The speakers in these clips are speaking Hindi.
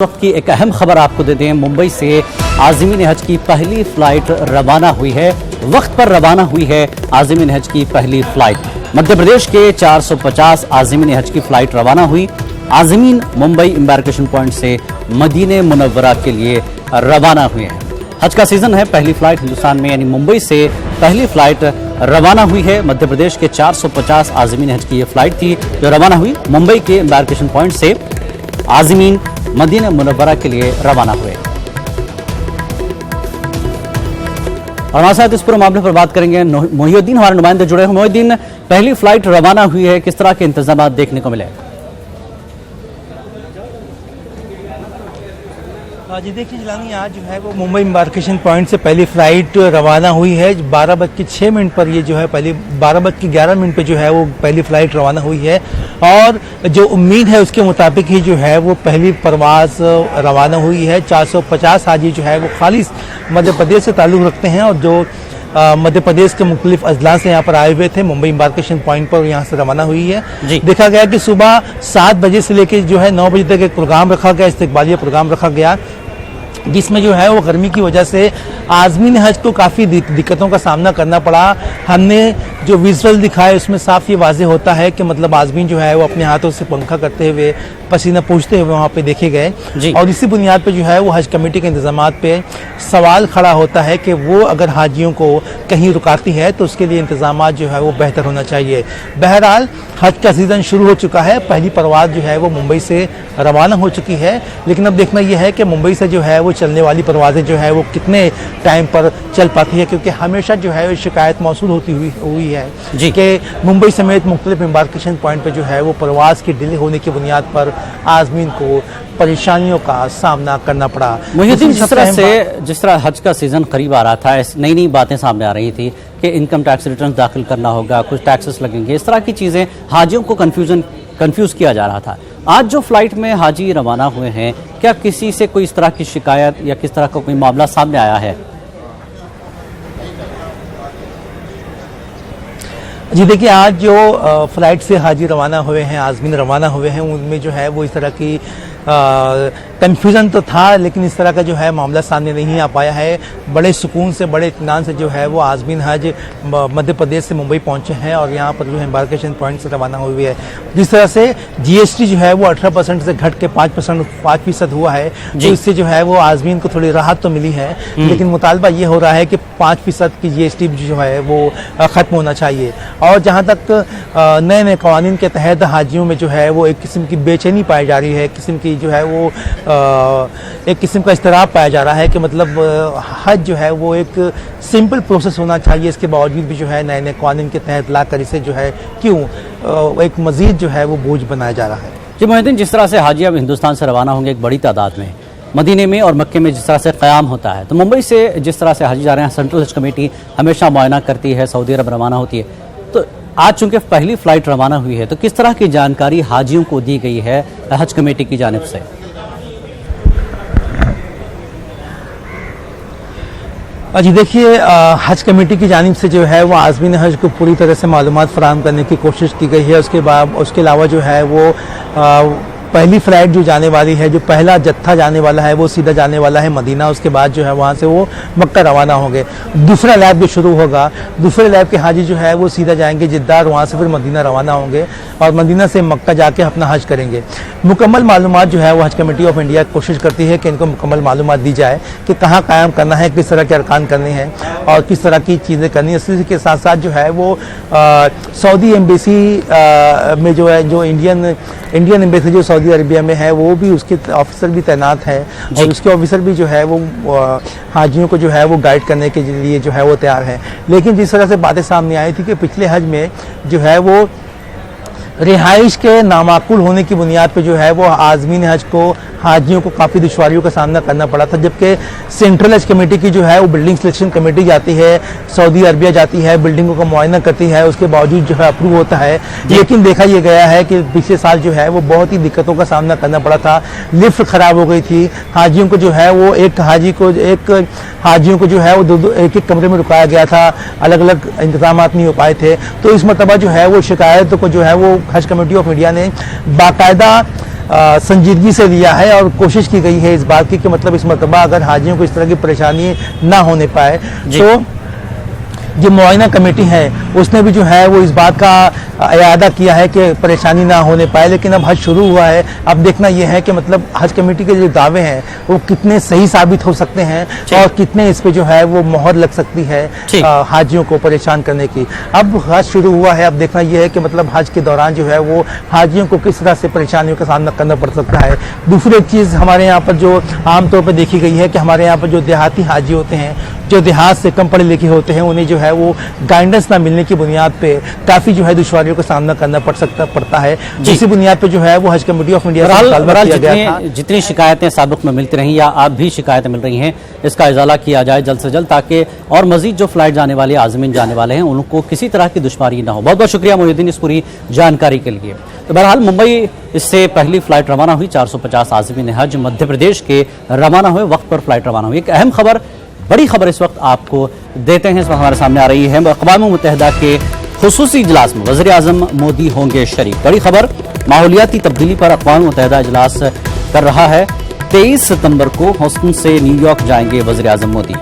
वक्त की एक अहम खबर आपको दे दें। मुंबई से आज़मीन हज की पहली फ्लाइट रवाना हुई है। वक्त पर रवाना हुई है आज़मीन हज की पहली फ्लाइट। मध्य प्रदेश के 450 आज़मीन हज की फ्लाइट रवाना हुई। आज़मीन मुंबई एम्बार्केशन पॉइंट से मदीने मुनव्वरा के लिए रवाना हुए हैं। हज का सीजन है। पहली फ्लाइट हिंदुस्तान में यानी मुंबई से पहली फ्लाइट रवाना हुई है। मध्य प्रदेश के 450 आज़मीन हज की ये फ्लाइट थी जो रवाना हुई मुंबई के एम्बार्केशन पॉइंट से आज़मीन मदीना मुनव्वरा के लिए रवाना हुए। और हमारे साथ इस पूरे मामले पर बात करेंगे मोहिउद्दीन, हमारे नुमाइंदे जुड़े हैं। मोहिउद्दीन, पहली फ्लाइट रवाना हुई है, किस तरह के इंतजाम देखने को मिले? जी देखिए जिलानी, आज जो है वो मुंबई एम्बार्केशन पॉइंट से पहली फ़्लाइट रवाना हुई है। 12:06 पर ये जो है पहली 12:11 पे जो है वो पहली फ़्लाइट रवाना हुई है। और जो उम्मीद है उसके मुताबिक ही जो है वो पहली परवाज़ रवाना हुई है। 450 हाजी जो है वो खालिस मध्य प्रदेश से ताल्लुक़ रखते हैं और जो मध्य प्रदेश के मुख्तलिफ अजला से यहाँ पर आए हुए थे मुंबई एम्बार्केशन पॉइंट पर, यहाँ से रवाना हुई है। देखा गया कि सुबह 7 बजे से लेकर जो है 9 बजे तक एक प्रोग्राम रखा गया, इस्तकबालिया प्रोग्राम रखा गया, जिसमें जो है वो गर्मी की वजह से आज़मीन हज को काफ़ी दिक्कतों का सामना करना पड़ा। हमने जो विजुअल दिखाए उसमें साफ ये वाज़े होता है कि मतलब आज़मीन जो है वो अपने हाथों से पंखा करते हुए, पसीना पोंछते हुए वहाँ पे देखे गए। और इसी बुनियाद पे जो है वो हज कमेटी के इंतजामात पे सवाल खड़ा होता है कि वो अगर हाजियों को कहीं रुकाती है तो उसके लिए इंतजामात जो है वो बेहतर होना चाहिए। बहरहाल हज का सीज़न शुरू हो चुका है। पहली परवाज़ जो है वो मुंबई से रवाना हो चुकी है, लेकिन अब देखना यह है कि मुंबई से जो है वो चलने वाली परवाज़ें जो है वो कितने टाइम पर चल पाती है, क्योंकि हमेशा जो है शिकायत मौसूल होती हुई है कि मुंबई समेत मुख्तलिफ एम्बार्केशन पॉइंट पर जो है वो परवाज़ की डिले होने की बुनियाद पर आज़मीन को परेशानियों का सामना करना पड़ा। मोहिउद्दीन, जिस तरह हज का सीज़न करीब आ रहा था, नई नई बातें सामने आ रही थी कि इनकम टैक्स रिटर्न दाखिल करना होगा, कुछ टैक्सेस लगेंगे, इस तरह की चीज़ें हाजियों को कंफ्यूज किया जा रहा था। आज जो फ्लाइट में हाजी रवाना हुए हैं, क्या किसी से कोई इस तरह की शिकायत या किस तरह का कोई मामला सामने आया है? जी देखिए, आज जो फ्लाइट से हाजी रवाना हुए हैं, आज़मीन रवाना हुए हैं, उनमें जो है वो इस तरह की कन्फ्यूज़न तो था, लेकिन इस तरह का जो है मामला सामने नहीं आ पाया है। बड़े सुकून से, बड़े इत्मीनान से जो है वो आज़मीन हज मध्य प्रदेश से मुंबई पहुंचे हैं और यहाँ पर जो है एम्बार्केशन पॉइंट से रवाना हुई है। जिस तरह से जीएसटी जो है वो 18% से घट के 5% हुआ है, तो इससे जो है वो आज़मीन को थोड़ी राहत तो मिली है, लेकिन मुतालबा ये हो रहा है कि 5% की जीएसटी जो है वो ख़त्म होना चाहिए। और जहाँ तक नए नए कवानीन के तहत हाजियों में जो है वो एक किस्म की बेचैनी पाई जा रही है, एक किस्म की जो है वो एक किस्म का इस्तराब पाया जा रहा है कि मतलब हज जो है वो एक सिंपल प्रोसेस होना चाहिए। इसके बावजूद भी जो है नए नए कानून के तहत लाकर इसे जो है क्यों एक मजीद जो है वो बोझ बनाया जा रहा है। जी मोहिउद्दीन, जिस तरह से हाजी अब हिंदुस्तान से रवाना होंगे एक बड़ी तादाद में, मदीने में और मक्के में जिस तरह से क़याम होता है, तो मुंबई से जिस तरह से हाजी जा रहे हैं, सेंट्रल हज कमेटी हमेशा मुआयना करती है, सऊदी अरब रवाना होती है, तो आज चूंकि पहली फ्लाइट रवाना हुई है, तो किस तरह की जानकारी हाजियों को दी गई है हज कमेटी की जानिब से? जी देखिए, हज कमेटी की जानिब से जो है वो आज़मीन हज को पूरी तरह से मालूमात फराहम करने की कोशिश की गई है। उसके अलावा जो है वो पहली फ़्लाइट जो जाने वाली है, जो पहला जत्था जाने वाला है, वो सीधा जाने वाला है मदीना। उसके बाद जो है वहाँ से वो मक्का रवाना होंगे। दूसरा लैब जो शुरू होगा, दूसरे लैब के हाजी जो है वो सीधा जाएंगे जिद्दा और वहाँ से फिर मदीना रवाना होंगे और मदीना से मक्का जाके अपना हज करेंगे। मुकम्मल मालूमात जो है वो हज कमेटी ऑफ इंडिया कोशिश करती है कि इनको मुकम्मल मालूमात दी जाए कि कहाँ क़याम करना है, किस तरह के अरकान करने हैं और किस तरह की चीज़ें करनी है। इसी के साथ साथ जो है वो सऊदी एम्बेसी में जो है, जो इंडियन एम्बेसी जो सऊदी अरबिया में है, वो भी उसके ऑफिसर भी तैनात है और उसके ऑफिसर भी जो है वो हाजियों को जो है वो गाइड करने के लिए जो है वो तैयार है। लेकिन जिस तरह से बातें सामने आई थी कि पिछले हज में जो है वो रिहाइश के नामाकुल होने की बुनियाद पर जो है वो आज़मीन हज को हाजियों को काफ़ी दुश्वारियों का सामना करना पड़ा था, जबकि सेंट्रल हज कमेटी की जो है वो बिल्डिंग सिलेक्शन कमेटी जाती है, सऊदी अरबिया जाती है, बिल्डिंगों का मुआयना करती है, उसके बावजूद जो है अप्रूव होता है। लेकिन देखा यह गया है कि पिछले साल जो है वो बहुत ही दिक्कतों का सामना करना पड़ा था। लिफ्ट ख़राब हो गई थी, हाजियों को जो है वो एक हाजियों को जो है वो एक कमरे में रुकाया गया था, अलग अलग इंतजाम नहीं हो पाए थे। तो इस मरतबा जो है वो शिकायतों को जो है वो हज कमेटी ऑफ इंडिया ने बाकायदा संजीदगी से लिया है और कोशिश की गई है इस बात की कि मतलब इस मरतबा अगर हाजियों को इस तरह की परेशानी ना होने पाए तो जो मुआयना कमेटी है उसने भी जो है वो इस बात का इरादा किया है कि परेशानी ना होने पाए। लेकिन अब हज शुरू हुआ है, अब देखना यह है कि मतलब हज कमेटी के जो दावे हैं वो कितने सही साबित हो सकते हैं और कितने इस पे जो है वो मोहर लग सकती है हाजियों को परेशान करने की। अब हज शुरू हुआ है, अब देखना यह है कि मतलब हज के दौरान जो है वो हाजियों को किस तरह से परेशानियों का सामना करना पड़ सकता है। दूसरी एक चीज़ हमारे यहाँ पर जो आमतौर पर देखी गई है कि हमारे यहाँ पर जो देहाती हाजी होते हैं, जो देहात से कम पढ़े लिखे होते हैं, उन्हें जो है वो गाइडेंस ना मिलने की बुनियाद पे काफ़ी जो है दुश्वारियों का सामना करना पड़ता है। इसी बुनियाद पे जो है वो हज कमेटी ऑफ इंडिया से मुतालबा किया गया था। जितनी शिकायतें साबिक में मिलती रही या आप भी शिकायतें मिल रही हैं, इसका इजाला किया जाए जल्द से जल्द, ताकि और मजीद जो फ्लाइट जाने वाले आज़मीन जाने वाले हैं उनको किसी तरह की दुश्वारी ना हो। बहुत बहुत शुक्रिया मोहिउद्दीन इस पूरी जानकारी के लिए। तो बहरहाल मुंबई इससे पहली फ्लाइट रवाना हुई, 450 आज़मीन हज मध्य प्रदेश के रवाना हुए, वक्त पर फ्लाइट रवाना हुई। एक अहम खबर, बड़ी खबर इस वक्त आपको देते हैं, इस वक्त हमारे सामने आ रही है। अक़वाम मुत्तहिदा के खुसूसी इजलास में वज़ीर आज़म मोदी होंगे शरीक। बड़ी खबर, माहौलियाती तब्दीली पर अक़वाम मुत्तहिदा इजलास कर रहा है। 23 सितंबर को ह्यूस्टन से न्यूयॉर्क जाएंगे वज़ीर आज़म मोदी।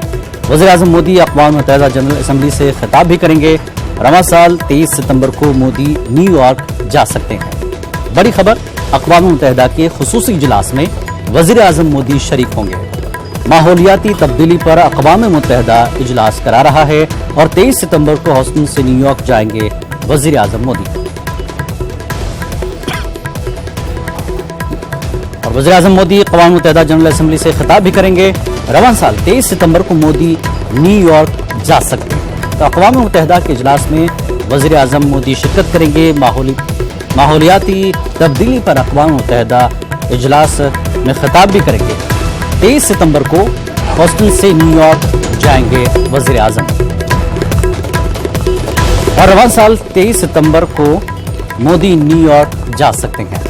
वज़ीर आज़म मोदी अक़वाम मुत्तहिदा जनरल असम्बली से खिताब भी करेंगे। रवां साल 23 सितंबर को मोदी न्यूयॉर्क जा सकते हैं। बड़ी खबर, अक़वाम मुत्तहिदा के खुसूसी इजलास में वज़ीर आज़म मोदी शरीक होंगे। माहौलियाती तब्दीली पर अक़वाम मुत्तहिदा इजलास करा रहा है और 23 सितंबर को ह्यूस्टन से न्यूयॉर्क जाएंगे वज़ीर आज़म मोदी। और वज़ीर आज़म मोदी अक़वाम मुत्तहिदा जनरल असम्बली से खिताब भी करेंगे। रवां साल 23 सितंबर को मोदी न्यूयॉर्क जा सकते हैं। तो अक़वाम मुत्तहिदा के इजलास में वज़ीर आज़म मोदी शिरकत करेंगे। माहौलियाती तब्दीली पर अक़वाम मुत्तहिदा इजलास में खिताब भी करेंगे। 23 सितंबर को ह्यूस्टन से न्यूयॉर्क जाएंगे वज़ीर आज़म और रवां साल 23 सितंबर को मोदी न्यूयॉर्क जा सकते हैं।